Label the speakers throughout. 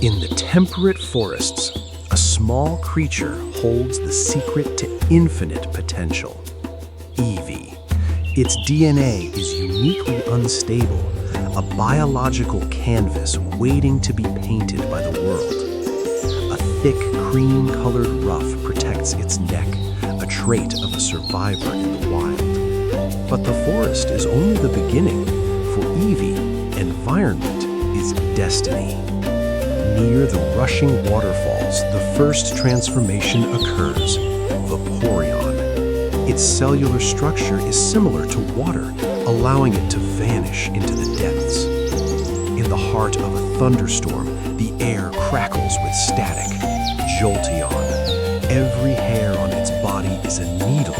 Speaker 1: In the temperate forests, a small creature holds the secret to infinite potential. Eevee. Its DNA is uniquely unstable, a biological canvas waiting to be painted by the world. A thick, cream-colored ruff protects its neck, a trait of a survivor in the wild. But the forest is only the beginning. For Eevee, environment is destiny. Near the rushing waterfalls, the first transformation occurs, Vaporeon. Its cellular structure is similar to water, allowing it to vanish into the depths. In the heart of a thunderstorm, the air crackles with static. Jolteon. Every hair on its body is a needle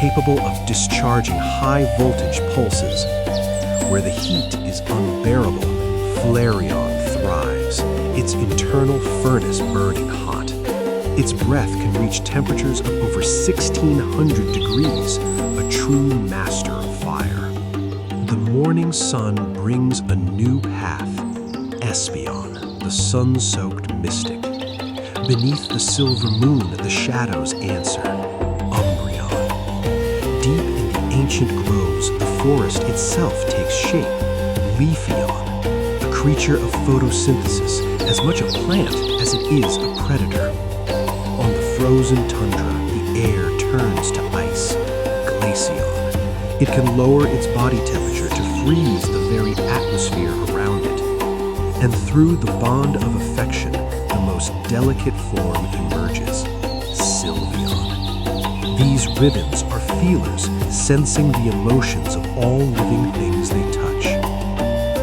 Speaker 1: capable of discharging high-voltage pulses. Where the heat is unbearable, Flareon thrives, its internal furnace burning hot. Its breath can reach temperatures of over 1,600 degrees, a true master of fire. The morning sun brings a new path, Espeon, the sun-soaked mystic. Beneath the silver moon, the shadows answer, Umbreon. Deep in the ancient groves, the forest itself takes shape, Leafeon, a creature of photosynthesis, as much a plant as it is a predator. On the frozen tundra, the air turns to ice, Glaceon. It can lower its body temperature to freeze the very atmosphere around it. And through the bond of affection, the most delicate form emerges, Sylveon. These ribbons are feelers sensing the emotions of all living things they touch.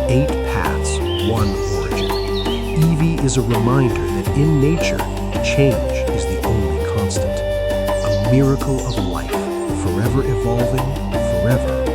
Speaker 1: 8 paths, 1 origin. Eevee is a reminder that in nature, change is the only constant. A miracle of life, forever evolving, forever